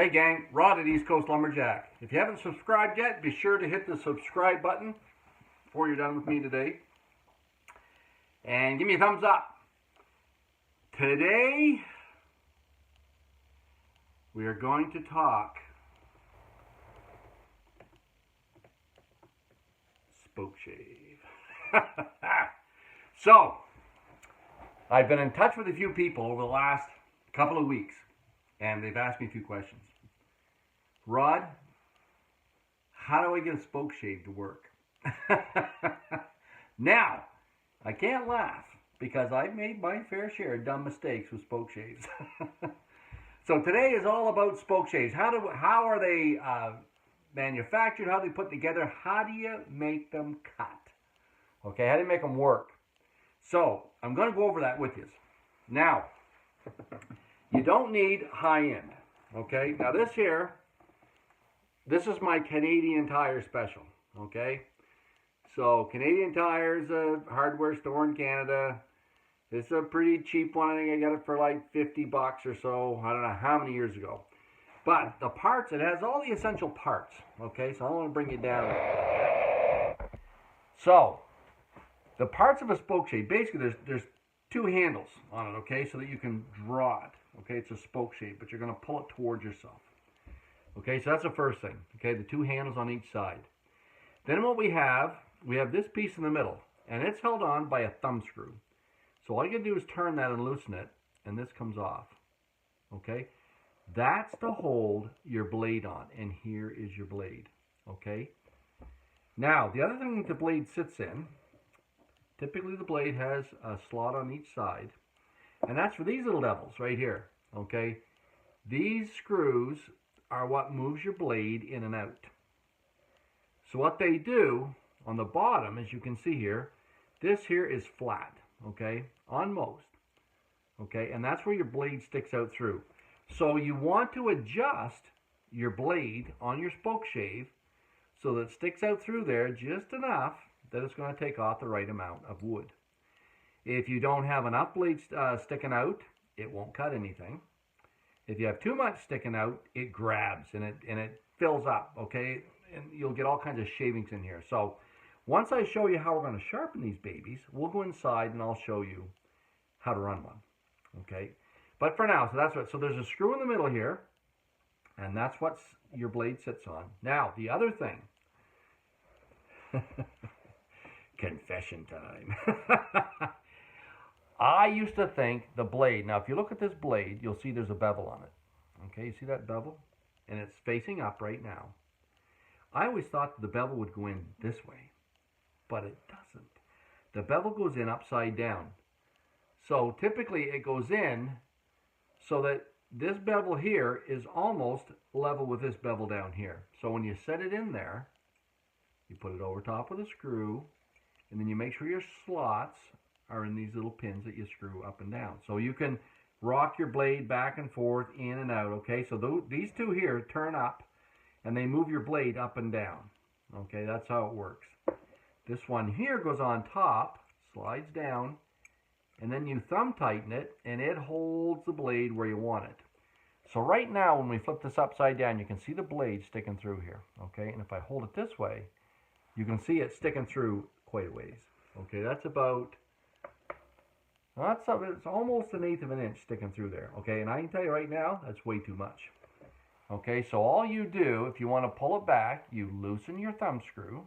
Hey gang, Rod at East Coast Lumberjack. If you haven't subscribed yet, be sure to hit the subscribe button before you're done with me today. And give me a thumbs up. Today, we are going to talk spoke shave. So, I've been in touch with a few people over the last couple of weeks, and they've asked me a few questions. Rod, how do I get a spoke shave to work? Now, I can't laugh because I've made my fair share of dumb mistakes with spoke shaves. So today is all about spoke shaves. How are they manufactured? How are they put together? How do you make them cut? Okay, how do you make them work? So I'm going to go over that with you. Now, you don't need high end. Okay, now this is my Canadian Tire special. Okay, so Canadian Tire's a hardware store in Canada. It's a pretty cheap one. I think I got it for like $50 or so. I don't know how many years ago. But the parts, it has all the essential parts. Okay, so I want to bring it down. So, the parts of a spoke shave, basically there's two handles on it, okay, so that you can draw it. Okay, it's a spoke shave, but you're going to pull it towards yourself. Okay, so that's the first thing. Okay, the two handles on each side. Then what we have this piece in the middle, and it's held on by a thumb screw. So all you gotta do is turn that and loosen it, and this comes off. Okay, that's to hold your blade on, and here is your blade. Okay, now the other thing the blade sits in, typically the blade has a slot on each side, and that's for these little devils right here. Okay, these screws are what moves your blade in and out. So what they do on the bottom, as you can see here, this here is flat. Okay, on most. Okay, and that's where your blade sticks out through. So you want to adjust your blade on your spoke shave so that it sticks out through there just enough that it's going to take off the right amount of wood. If you don't have enough blade sticking out, it won't cut anything. If you have too much sticking out, it grabs and it fills up. Okay, and you'll get all kinds of shavings in here. So once I show you how we're going to sharpen these babies, we'll go inside and I'll show you how to run one. Okay, but for now, so that's what. So there's a screw in the middle here, and that's what your blade sits on. Now the other thing, confession time. I used to think the blade. Now, if you look at this blade, you'll see there's a bevel on it. Okay, you see that bevel, and it's facing up right now. I always thought the bevel would go in this way, but it doesn't. The bevel goes in upside down. So typically it goes in so that this bevel here is almost level with this bevel down here. So when you set it in there, you put it over top with a screw, and then you make sure your slots are in these little pins that you screw up and down. So you can rock your blade back and forth, in and out, okay? So these two here turn up, and they move your blade up and down. Okay, that's how it works. This one here goes on top, slides down, and then you thumb tighten it, and it holds the blade where you want it. So right now, when we flip this upside down, you can see the blade sticking through here. Okay, and if I hold it this way, you can see it sticking through quite a ways. Okay, that's about, it's almost 1/8 of an inch sticking through there. Okay, and I can tell you right now, that's way too much. Okay, so all you do, if you want to pull it back, you loosen your thumb screw,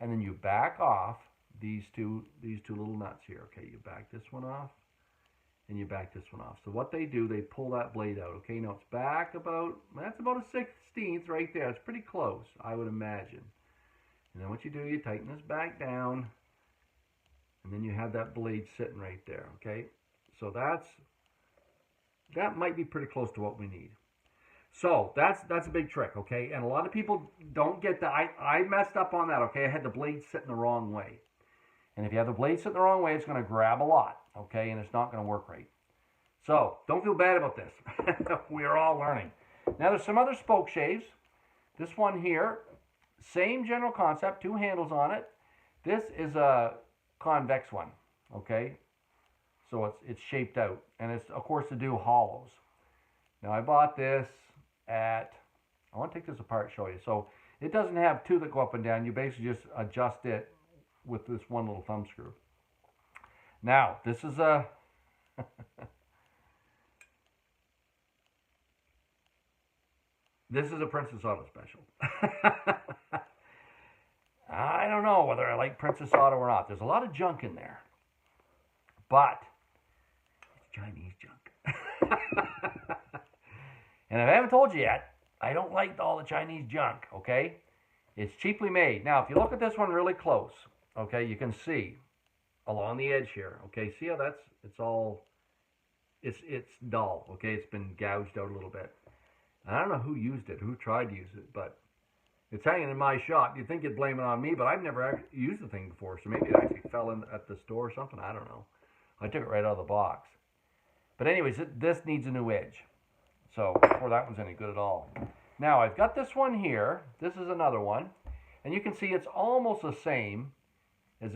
and then you back off these two little nuts here. Okay, you back this one off, and you back this one off. So what they do, they pull that blade out. Okay, now it's back that's about a 1/16 right there. It's pretty close, I would imagine. And then what you do, you tighten this back down, and then you have that blade sitting right there. Okay, so that might be pretty close to what we need. So that's a big trick, okay? And a lot of people don't get that. I messed up on that, okay? I had the blade sitting the wrong way. And if you have the blade sitting the wrong way, it's going to grab a lot, okay? And it's not going to work right. So don't feel bad about this. We are all learning. Now there's some other spoke shaves. This one here, same general concept, two handles on it. This is a convex one, okay? So it's shaped out. And it's, of course, to do hollows. Now I bought this at, I want to take this apart, show you. So it doesn't have two that go up and down. You basically just adjust it with this one little thumb screw. Now, this is a this is a Princess Auto special. I don't know whether I like Princess Auto or not. There's a lot of junk in there, but it's Chinese junk. And if I haven't told you yet, I don't like all the Chinese junk, okay? It's cheaply made. Now, if you look at this one really close, okay, you can see along the edge here, okay? See how that's, it's all, it's dull, okay? It's been gouged out a little bit. I don't know who used it, who tried to use it, but it's hanging in my shop. You'd think you'd blame it on me, but I've never used the thing before, so maybe it actually fell in at the store or something. I don't know. I took it right out of the box. But anyways, this needs a new edge. So, before that one's any good at all. Now, I've got this one here. This is another one. And you can see it's almost the same as,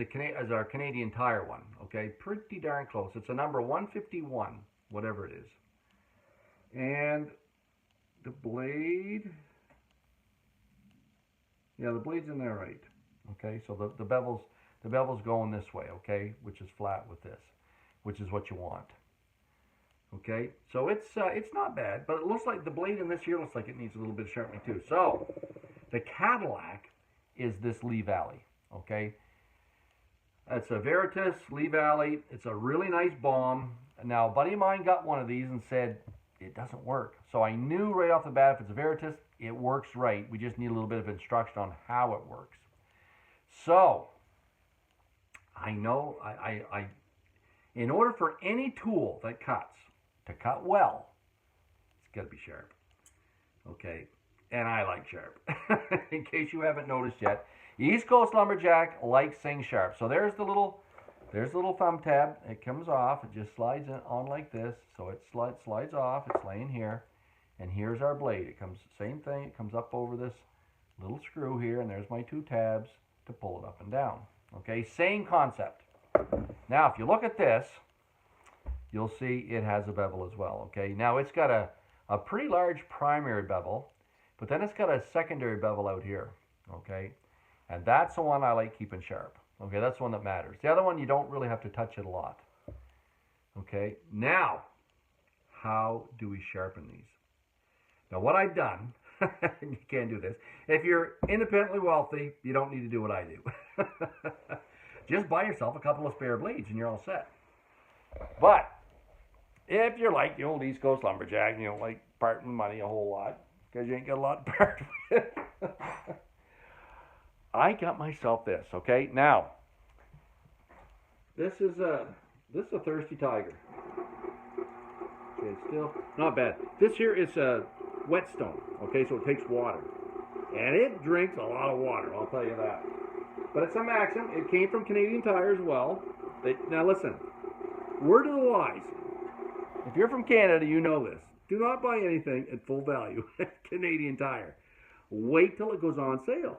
our Canadian Tire one. Okay, pretty darn close. It's a number 151, whatever it is. And the blade, yeah, the blade's in there right. Okay, so the bevel's going this way, okay, which is flat with this, which is what you want. Okay, so it's not bad, but it looks like the blade in this here looks like it needs a little bit of sharpening too. So the Cadillac is this Lee Valley. Okay, it's a Veritas Lee Valley. It's a really nice bomb. Now, a buddy of mine got one of these and said it doesn't work. So I knew right off the bat, if it's a Veritas, it works right. We just need a little bit of instruction on how it works. So I know in order for any tool that cuts to cut well, it's got to be sharp. Okay, and I like sharp. In case you haven't noticed yet, East Coast Lumberjack likes things sharp. So there's the little thumb tab. It comes off. It just slides on like this. So it slides off. It's laying here, and here's our blade. It comes same thing. It comes up over this little screw here, and there's my two tabs to pull it up and down. Okay, same concept. Now, if you look at this, you'll see it has a bevel as well, okay? Now, it's got a pretty large primary bevel, but then it's got a secondary bevel out here, okay? And that's the one I like keeping sharp, okay? That's the one that matters. The other one, you don't really have to touch it a lot, okay? Now, how do we sharpen these? Now, what I've done, you can't do this. If you're independently wealthy, you don't need to do what I do. Just buy yourself a couple of spare blades and you're all set. But if you're like the old East Coast Lumberjack and you don't like parting money a whole lot because you ain't got a lot to part with, I got myself this, okay? Now, this is a Thirsty Tiger. Okay, still not bad. This here is a whetstone, okay, so it takes water. And it drinks a lot of water, I'll tell you that. But it's a Maxim. It came from Canadian Tire as well. Now listen, word of the wise. If you're from Canada, you know this. Do not buy anything at full value at Canadian Tire. Wait till it goes on sale.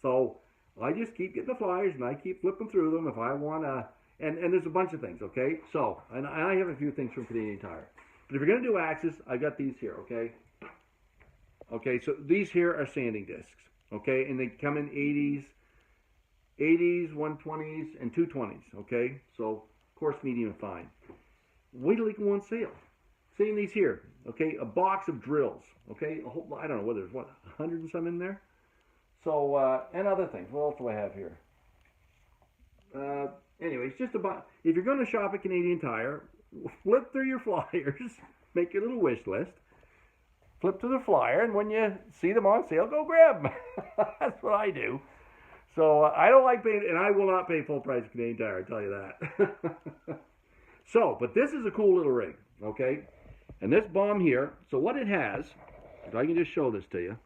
So I just keep getting the flyers and I keep flipping through them if I want to. And there's a bunch of things, okay? So, and I have a few things from Canadian Tire. But if you're going to do axes, I got these here, okay? Okay, so these here are sanding discs, okay? And they come in 80s, 120s, and 220s, okay? So, of course, medium and fine. Wait till they go on sale. Same these here, okay? A box of drills, okay? A whole, I don't know whether there's, 100 and some in there? So, and other things. What else do I have here? Anyways, just about, if you're going to shop at Canadian Tire, flip through your flyers, make your little wish list, flip to the flyer, and when you see them on sale, go grab them. That's what I do. So I don't like paying, and I will not pay full price at Canadian Tire, I tell you that. So, but this is a cool little rig, okay? And this bomb here, so what it has, if I can just show this to you,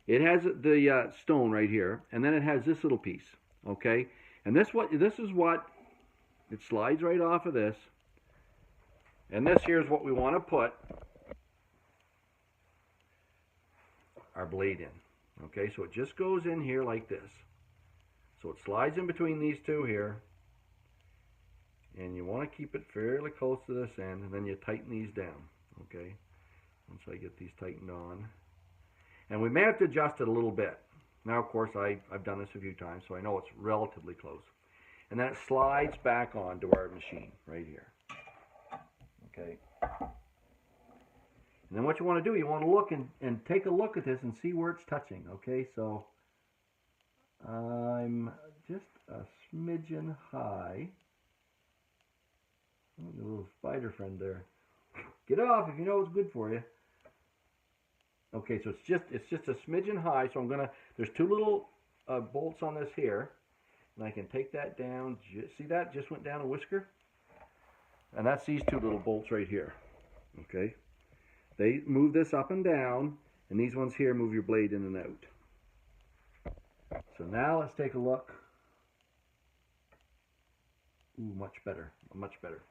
it has the stone right here, and then it has this little piece, okay? And this is what, it slides right off of this, and this here is what we want to put our blade in, okay? So it just goes in here like this. So it slides in between these two here, and you want to keep it fairly close to this end, and then you tighten these down, okay? once I get these tightened on. And we may have to adjust it a little bit. Now, of course, I've done this a few times, so I know it's relatively close. And then it slides back onto our machine right here. Okay. And then what you want to do, you want to look and take a look at this and see where it's touching. Okay, so I'm just a smidgen high. Oh, the little spider friend there. Get off if you know it's good for you. Okay, so it's just a smidgen high. So I'm gonna. There's two little bolts on this here, and I can take that down. See that just went down a whisker, and that's these two little bolts right here. Okay, they move this up and down, and these ones here move your blade in and out. So now let's take a look. Ooh, much better, much better.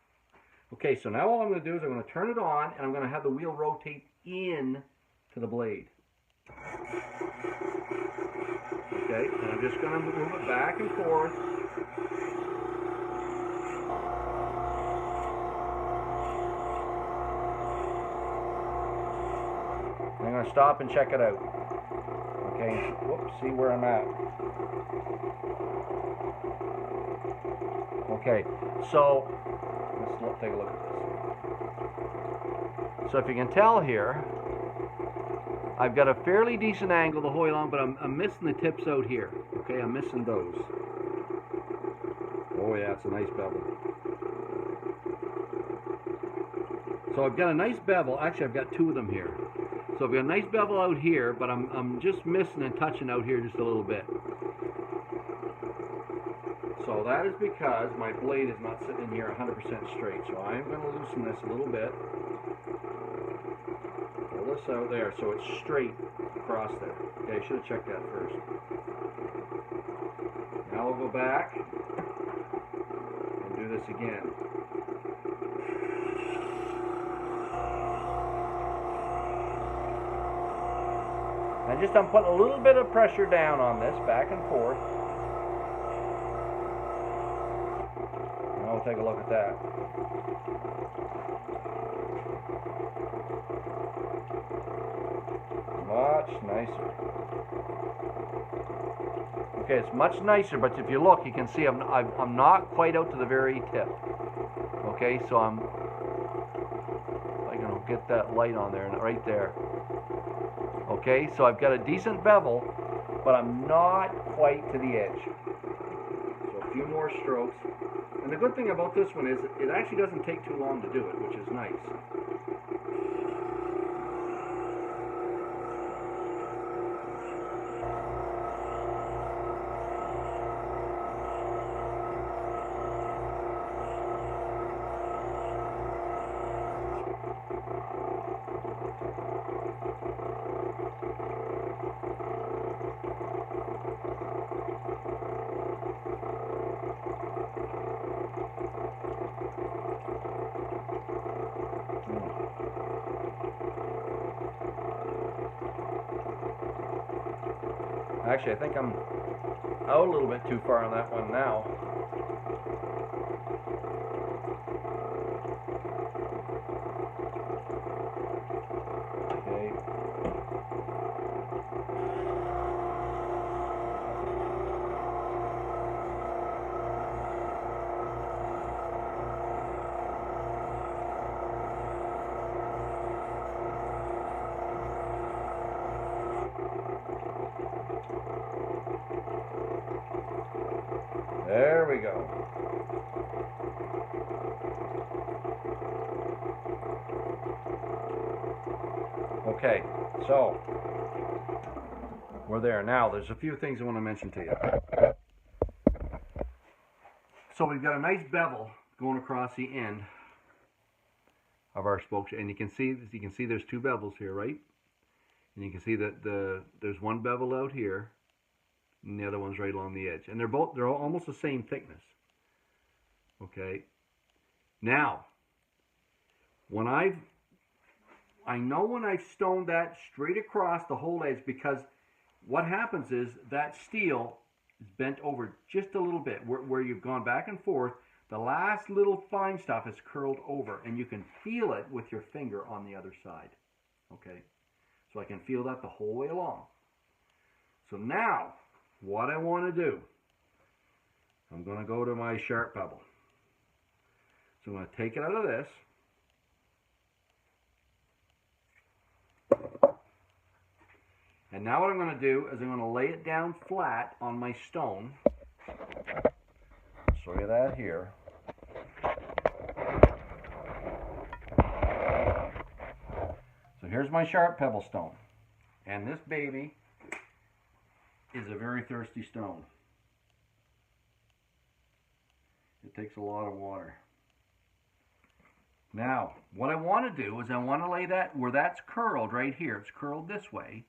Okay, so now all I'm going to do is I'm going to turn it on, and I'm going to have the wheel rotate in to the blade. Okay, and I'm just going to move it back and forth. I'm going to stop and check it out. Okay, whoops, see where I'm at. Okay, so let's take a look at this. So if you can tell here, I've got a fairly decent angle the whole way along, but I'm missing the tips out here. Okay, I'm missing those. Oh yeah, it's a nice bevel. So I've got a nice bevel. Actually, I've got two of them here. So I've got a nice bevel out here, but I'm just missing and touching out here just a little bit. So that is because my blade is not sitting in here 100% straight. So I'm going to loosen this a little bit. Pull this out there so it's straight across there. Okay, I should have checked that first. Now we'll go back and do this again. And I'm putting a little bit of pressure down on this, back and forth. And I'll take a look at that. Much nicer. Okay, it's much nicer, but if you look, you can see I'm not quite out to the very tip. Okay, so I'm going to get that light on there, right there. Okay, so I've got a decent bevel, but I'm not quite to the edge. So a few more strokes. And the good thing about this one is it actually doesn't take too long to do it, which is nice. Actually, I think I'm out a little bit too far on that one now. Okay. There we go. Okay, so we're there. Now, there's a few things I want to mention to you. So we've got a nice bevel going across the end of our spoke, and you can see there's two bevels here, right? And you can see that there's one bevel out here, and the other one's right along the edge, and they're all almost the same thickness. Okay. Now, I know when I've stoned that straight across the whole edge, because what happens is that steel is bent over just a little bit where you've gone back and forth. The last little fine stuff is curled over, and you can feel it with your finger on the other side. okay? So I can feel that the whole way along. So now, what I want to do, I'm going to go to my Sharp Pebble. So I'm going to take it out of this. And now what I'm going to do is I'm going to lay it down flat on my stone. I'll show you that here. So here's my Sharp Pebble stone. And this baby is a very thirsty stone. It takes a lot of water. Now, what I want to do is I want to lay that where that's curled right here. It's curled this way.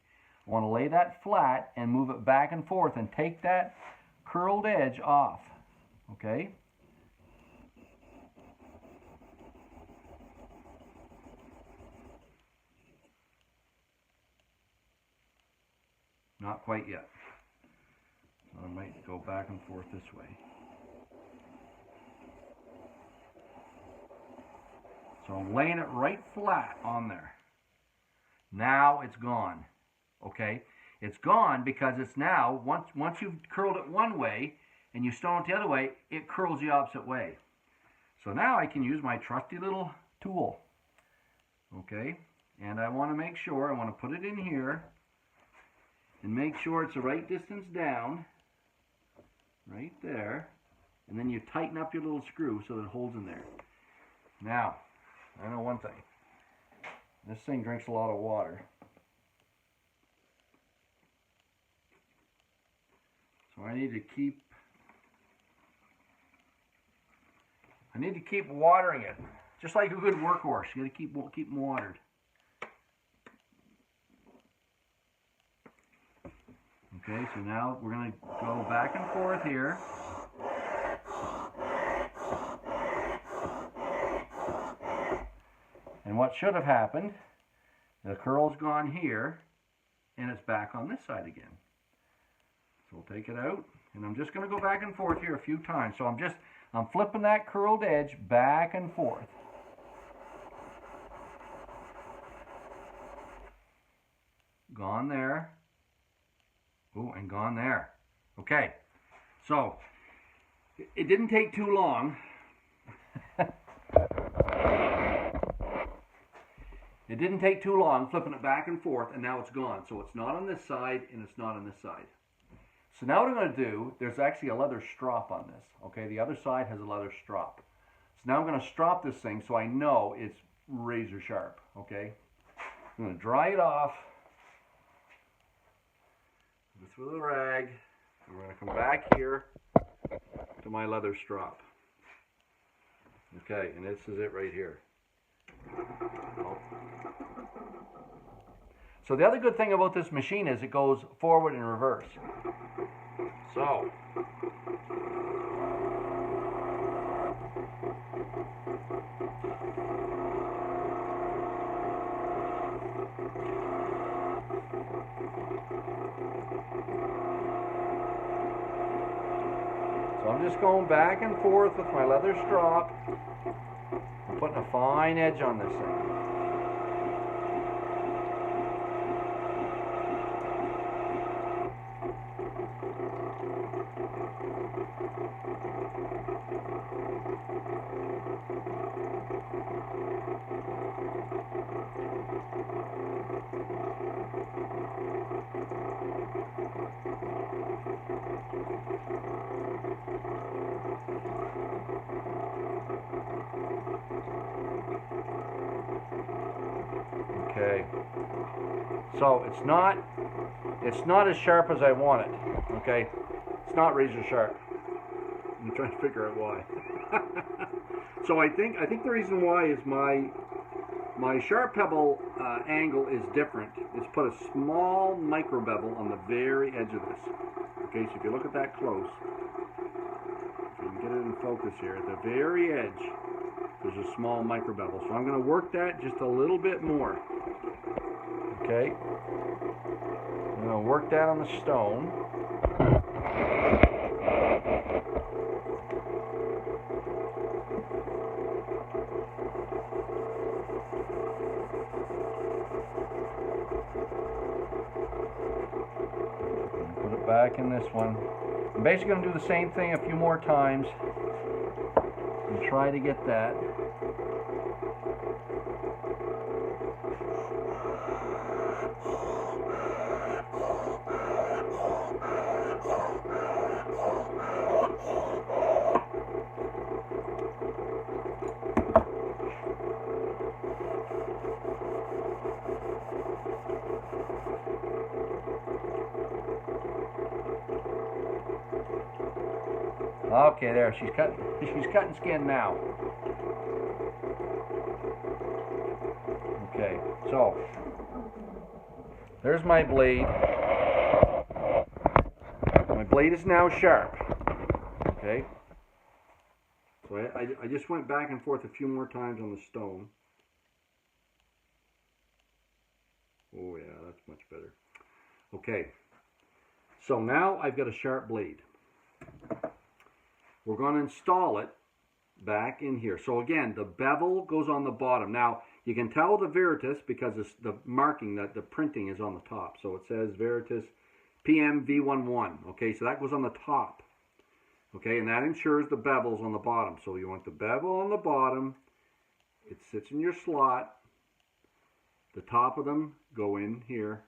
I want to lay that flat and move it back and forth and take that curled edge off. Okay? Not quite yet. So I might go back and forth this way. So I'm laying it right flat on there. Now it's gone. Okay? It's gone because it's now, once you've curled it one way and you stone it the other way, it curls the opposite way. So now I can use my trusty little tool. Okay? And I want to make sure, I want to put it in here and make sure it's the right distance down. Right there. And then you tighten up your little screw so that it holds in there. Now, I know one thing. This thing drinks a lot of water. So I need to keep watering it. Just like a good workhorse, you got to keep them watered. Okay, so now we're going to go back and forth here. And what should have happened, the curl's gone here, and it's back on this side again. So we'll take it out, and I'm just going to go back and forth here a few times. So I'm flipping that curled edge back and forth. Gone there. Oh, and gone there. Okay, so it didn't take too long. It didn't take too long flipping it back and forth, and now it's gone. So it's not on this side, and it's not on this side. So now what I'm going to do, there's actually a leather strop on this. Okay, the other side has a leather strop. So now I'm going to strop this thing so I know it's razor sharp. Okay, I'm going to dry it off. This with a rag. And we're going to come back here to my leather strop. Okay, and this is it right here. So the other good thing about this machine is it goes forward and reverse. So I'm just going back and forth with my leather strop and putting a fine edge on this thing. Okay, so it's not as sharp as I want it. Okay, it's not razor sharp. I'm trying to figure out why. So I think the reason why is my Sharp Pebble angle is different. It's put a small micro bevel on the very edge of this. Okay, so if you look at that close, you can get it in focus here. At the very edge, there's a small micro bevel. So I'm going to work that just a little bit more. Okay, I'm going to work that on the stone. back in this one. I'm basically going to do the same thing a few more times and try to get that. Okay, there, she's cutting skin now. Okay, so there's my blade. My blade is now sharp. Okay, so I just went back and forth a few more times on the stone. Oh yeah, that's much better. Okay, so now I've got a sharp blade. We're going to install it back in here. So again, the bevel goes on the bottom. Now, you can tell the Veritas because it's the marking, that the printing is on the top. So it says Veritas PM V11. Okay, so that goes on the top. Okay, and that ensures the bevel's on the bottom. So you want the bevel on the bottom. It sits in your slot. The top of them go in here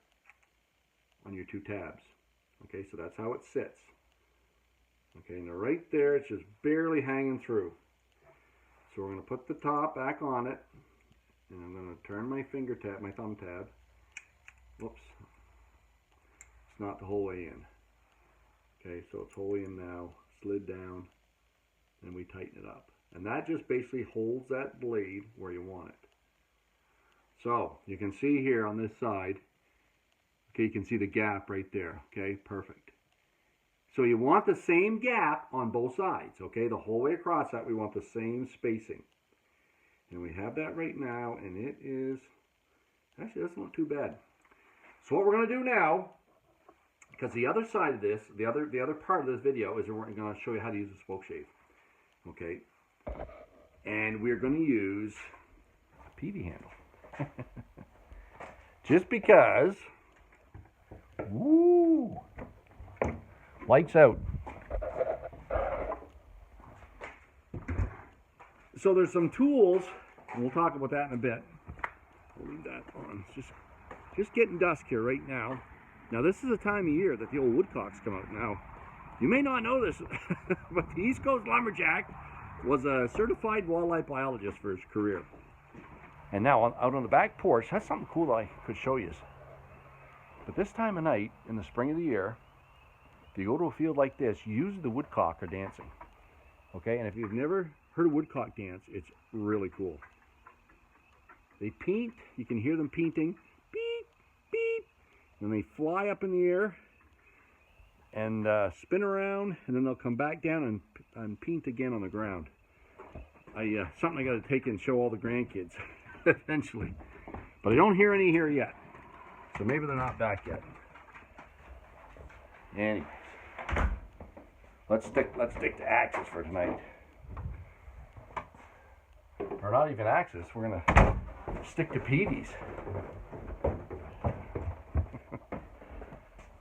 on your two tabs. Okay, so that's how it sits. Okay, now right there, it's just barely hanging through. So we're going to put the top back on it, and I'm going to turn my finger tab, my thumb tab. Whoops. It's not the whole way in. Okay, so it's wholly in now, slid down, and we tighten it up. And that just basically holds that blade where you want it. So, you can see here on this side, okay, you can see the gap right there. Okay, perfect. So you want the same gap on both sides, okay? The whole way across that, we want the same spacing. And we have that right now, and it is, actually, that's not too bad. So what we're going to do now, because the other side of this, the other part of this video is we're going to show you how to use a spoke shave, okay? And we're going to use a peavey handle. Just because, woo! Lights out. So there's some tools, and we'll talk about that in a bit. We'll leave that on. It's just getting dusk here right now. Now this is the time of year that the old woodcocks come out. Now, you may not know this, but the East Coast Lumberjack was a certified wildlife biologist for his career. And now out on the back porch, that's something cool that I could show you. But this time of night, in the spring of the year, if you go to a field like this, usually the woodcock are dancing. Okay, and if you've never heard a woodcock dance, it's really cool. They peent, you can hear them painting, beep, beep, and they fly up in the air and spin around, and then they'll come back down and paint again on the ground. Something I got to take and show all the grandkids eventually. But I don't hear any here yet, so maybe they're not back yet. Anyways, let's stick to axes for tonight. Or not even axes, we're gonna stick to peaveys.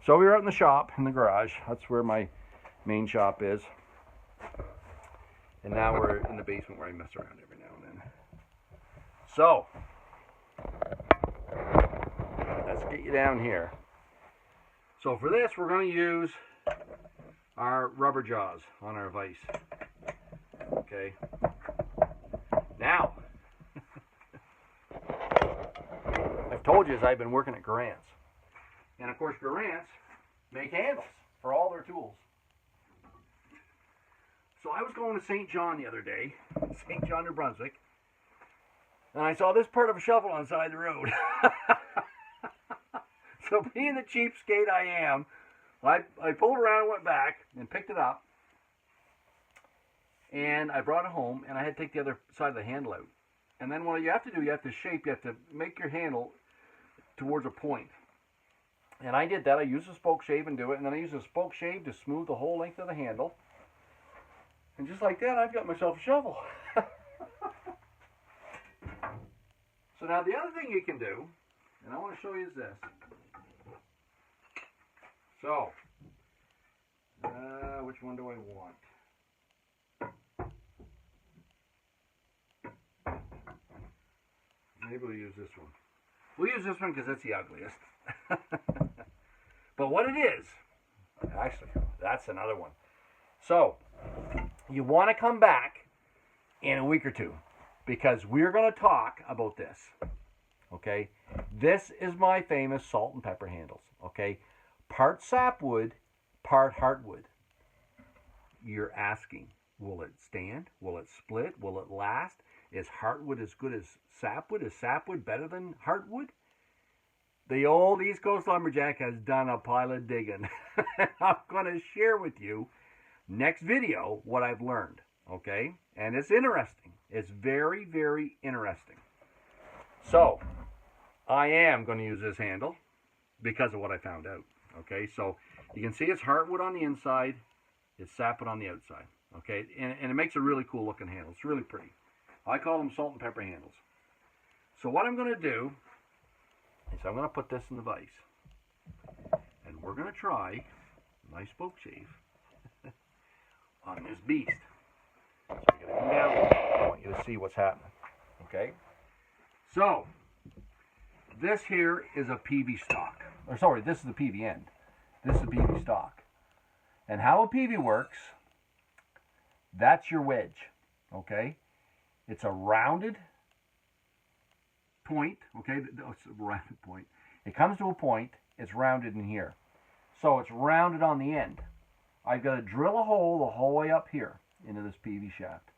So we were out in the shop, in the garage. That's where my main shop is. And now we're in the basement where I mess around every now and then. So, let's get you down here. So for this, we're going to use our rubber jaws on our vise. Okay. Now, I've told you I've been working at Garant's. And of course, Garant's make handles for all their tools. So I was going to St. John the other day, St. John, New Brunswick, and I saw this part of a shovel on the side of the road. So being the cheapskate I am, I pulled around and went back and picked it up. And I brought it home, and I had to take the other side of the handle out. And then what you have to do, you have to make your handle towards a point. And I did that. I used a spoke shave and do it. And then I used a spoke shave to smooth the whole length of the handle. And just like that, I've got myself a shovel. So now the other thing you can do, and I want to show you is this. So, Which one do I want? Maybe we'll use this one. We'll use this one because it's the ugliest. But what it is, actually, that's another one. So, you want to come back in a week or two because we're going to talk about this. Okay? This is my famous salt and pepper handles. Okay? Part sapwood, part heartwood. You're asking, will it stand? Will it split? Will it last? Is heartwood as good as sapwood? Is sapwood better than heartwood? The old East Coast Lumberjack has done a pile of digging. I'm going to share with you next video what I've learned. Okay? And it's interesting. It's very, very interesting. So, I am going to use this handle because of what I found out. Okay? So, you can see it's heartwood on the inside. It's sapwood on the outside. Okay? And it makes a really cool looking handle. It's really pretty. I call them salt and pepper handles. So what I'm going to do is I'm going to put this in the vise. And we're going to try my spoke shave on this beast. So you're going to come down. I want you to see what's happening. Okay? So, this here is a peavey stock. Or sorry, this is the peavey end. This is a peavey stock. And how a peavey works, that's your wedge. Okay? It's a rounded point, okay? It's a rounded point. It comes to a point, it's rounded in here. So it's rounded on the end. I've got to drill a hole the whole way up here into this peavey shaft.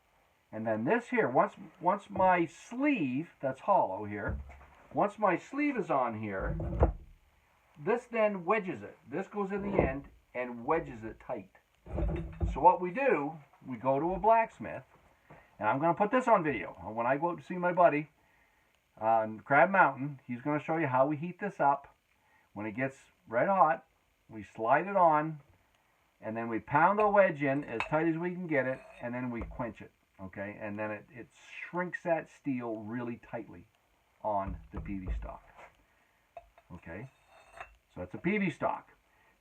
And then this here, once my sleeve, that's hollow here, once my sleeve is on here, this then wedges it. This goes in the end and wedges it tight. So what we do, we go to a blacksmith, and I'm going to put this on video. When I go out to see my buddy on Crab Mountain, he's going to show you how we heat this up. When it gets red hot, we slide it on, and then we pound the wedge in as tight as we can get it, and then we quench it. Okay, and then it shrinks that steel really tightly on the peavey stock. Okay, so it's a peavey stock.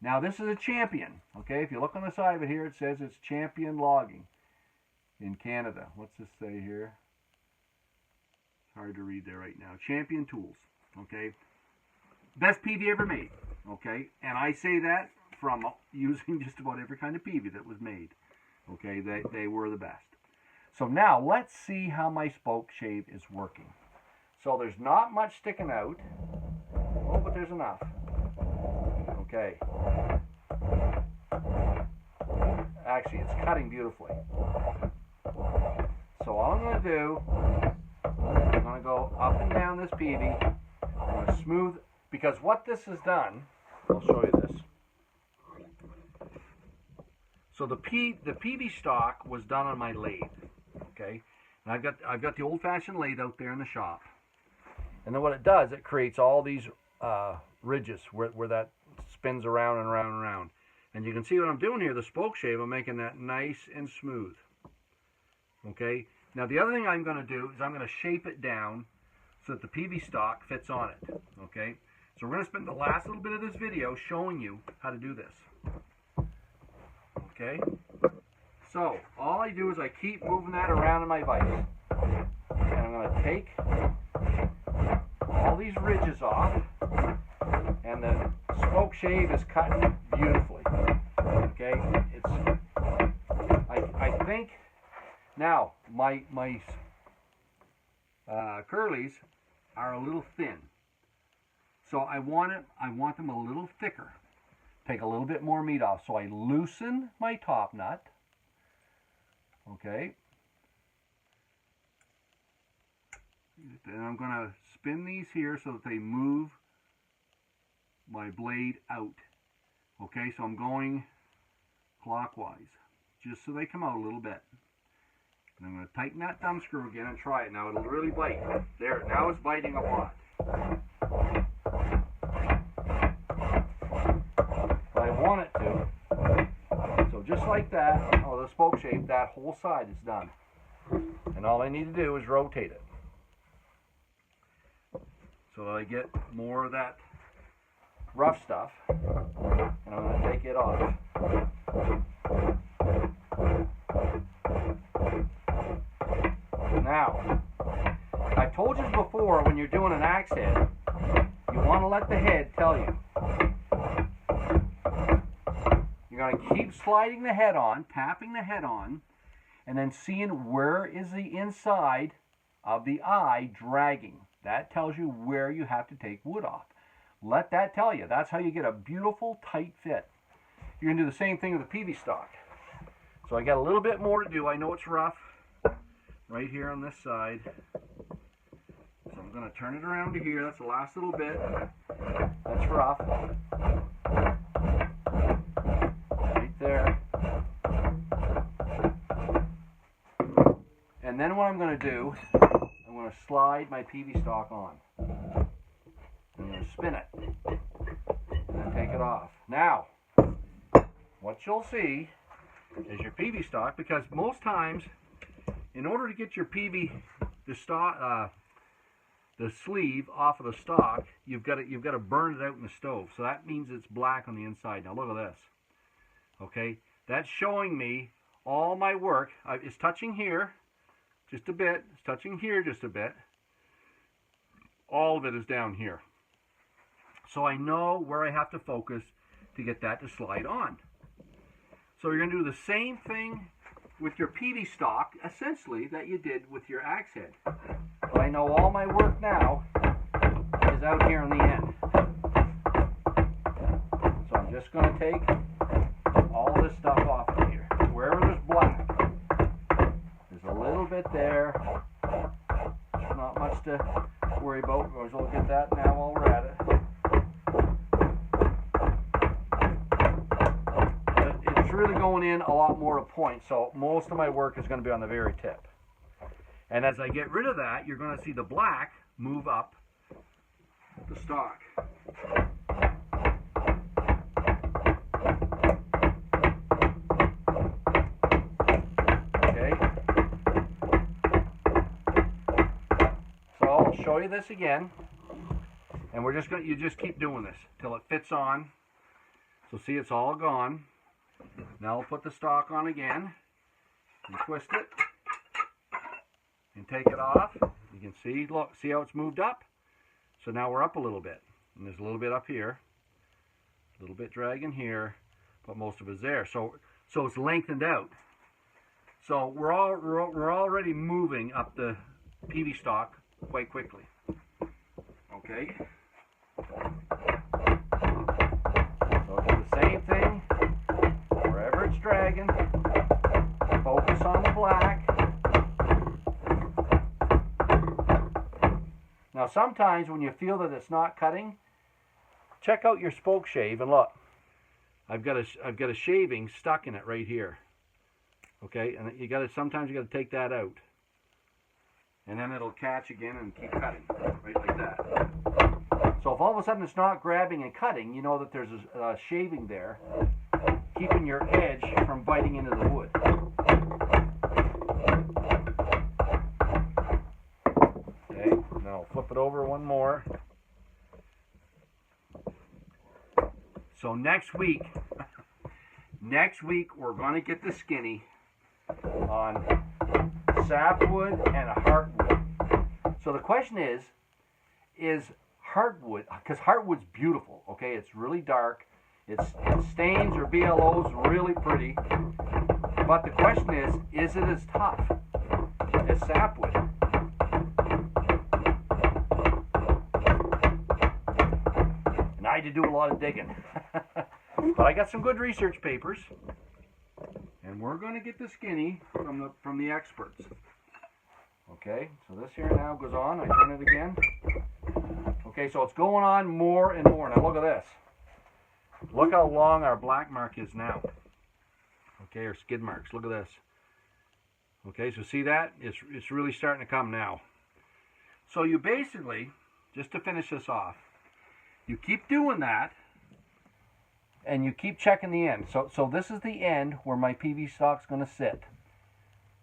Now this is a Champion. Okay, if you look on the side of it here, it says it's Champion Logging in Canada. What's this say here? It's hard to read there right now. Champion Tools. Okay, best peavey ever made. Okay, and I say that from using just about every kind of peavey that was made. Okay, they were the best. So now let's see how my spoke shave is working. So there's not much sticking out. Oh, but there's enough. Okay. Actually, it's cutting beautifully. So all I'm going to do, I'm going to go up and down this peavey. I'm going to smooth, because what this has done, I'll show you this. So the peavey stock was done on my lathe. Okay, and I've got the old-fashioned lathe out there in the shop, and then what it does, it creates all these ridges where that spins around and around and around. And you can see what I'm doing here. The spoke shave, I'm making that nice and smooth. Okay. Now the other thing I'm going to do is I'm going to shape it down so that the peavey stock fits on it. Okay. So we're going to spend the last little bit of this video showing you how to do this. Okay. So, all I do is I keep moving that around in my vise. And I'm going to take all these ridges off. And the spoke shave is cutting beautifully. Okay? I think, now, my curlies are a little thin. So I want them a little thicker. Take a little bit more meat off. So I loosen my top nut. Okay, and I'm going to spin these here so that they move my blade out. Okay, so I'm going clockwise, just so they come out a little bit. And I'm going to tighten that thumb screw again and try it. Now it'll really bite. There, now it's biting a lot. But I want it to. So just like that, oh, the spoke shave, that whole side is done. And all I need to do is rotate it. So that I get more of that rough stuff. And I'm going to take it off. Now, I told you before, when you're doing an axe head, you want to let the head tell you. You're going to keep sliding the head on, tapping the head on, and then seeing where is the inside of the eye dragging. That tells you where you have to take wood off. Let that tell you. That's how you get a beautiful tight fit. You're going to do the same thing with the peavey stock. So I got a little bit more to do. I know it's rough right here on this side. So I'm going to turn it around to here. That's the last little bit. That's rough. Right there. And then what I'm going to do, I'm going to slide my peavey stock on. I'm going to spin it. And then take it off. Now, what you'll see is your peavey stock, because most times, in order to get your peavey, the sleeve off of the stock, you've got to burn it out in the stove. So that means it's black on the inside. Now look at this. Okay, that's showing me all my work. It's touching here just a bit. It's touching here just a bit. All of it is down here. So I know where I have to focus to get that to slide on. So you're going to do the same thing with your peavey stock, essentially, that you did with your axe head. But I know all my work now is out here on the end. So I'm just going to take all this stuff off of here. Wherever there's black, there's a little bit there. Not much to worry about. We'll look at that now while we're at it. It's really going in a lot more to point, so most of my work is going to be on the very tip. And as I get rid of that, you're going to see the black move up the stock. Okay. So I'll show you this again, and you just keep doing this till it fits on. So see, it's all gone. Now I'll put the stock on again and twist it and take it off. You can see, look, see how it's moved up? So now we're up a little bit, and there's a little bit up here, a little bit dragging here, but most of it's there. So it's lengthened out. So we're already moving up the peavey stock quite quickly. Okay. So I'll do the same thing. Wherever it's dragging, focus on the black. Now sometimes when you feel that it's not cutting, check out your spoke shave and look. I've got a shaving stuck in it right here. Okay, and sometimes you got to take that out. And then it'll catch again and keep cutting, right like that. So if all of a sudden it's not grabbing and cutting, you know that there's a shaving there, keeping your edge from biting into the wood. Okay, now I'll flip it over one more. So next week we're going to get the skinny on sapwood and a heartwood. So the question is heartwood, because heartwood's beautiful, okay? It's really dark. It stains or BLO's really pretty. But the question is it as tough as sapwood? And I had to do a lot of digging. But I got some good research papers. And we're going to get the skinny from the experts. Okay, so this here now goes on. I turn it again. Okay, so it's going on more and more. Now look at this. Look how long our black mark is now. Okay, our skid marks. Look at this. Okay, so see that? It's really starting to come now. So you basically, just to finish this off, you keep doing that, and you keep checking the end. So this is the end where my peavey stock's going to sit.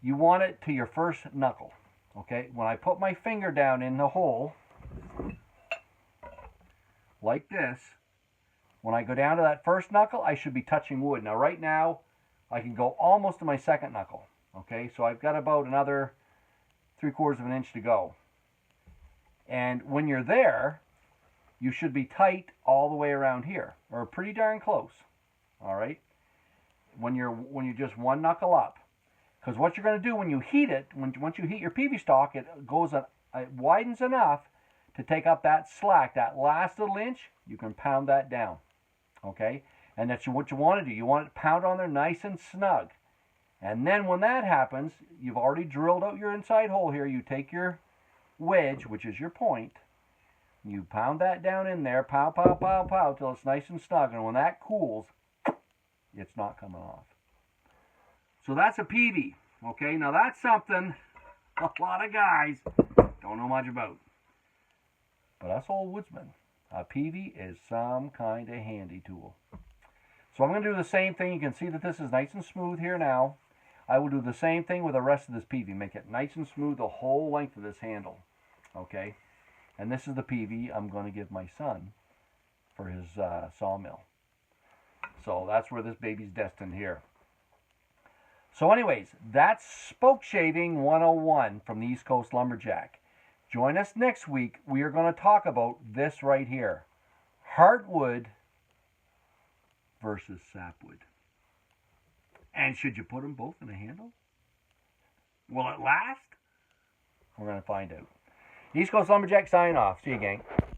You want it to your first knuckle. Okay, when I put my finger down in the hole, like this, When I go down to that first knuckle, I should be touching wood. Now right now, I can go almost to my second knuckle. Okay, so I've got about another 3/4 of an inch to go. And when you're there, you should be tight all the way around here, or pretty darn close. All right, when you're just one knuckle up, because what you're going to do when you heat it, once you heat your peavey stalk, it widens enough to take up that slack, that last little inch. You can pound that down. Okay, and that's what you want to do. You want it pound on there nice and snug. And then when that happens, you've already drilled out your inside hole here. You take your wedge, which is your point, you pound that down in there, pow, pow, pow, pow, till it's nice and snug. And when that cools, it's not coming off. So that's a peavey. Okay, now that's something a lot of guys don't know much about. But us old woodsmen, a peavey is some kind of handy tool. So I'm going to do the same thing. You can see that this is nice and smooth here now. I will do the same thing with the rest of this peavey. Make it nice and smooth the whole length of this handle. Okay? And this is the peavey I'm going to give my son for his sawmill. So that's where this baby's destined here. So anyways, that's Spoke Shaving 101 from the East Coast Lumberjack. Join us next week. We are going to talk about this right here. Heartwood versus sapwood. And should you put them both in a handle? Will it last? We're going to find out. East Coast Lumberjack signing off. See you, gang.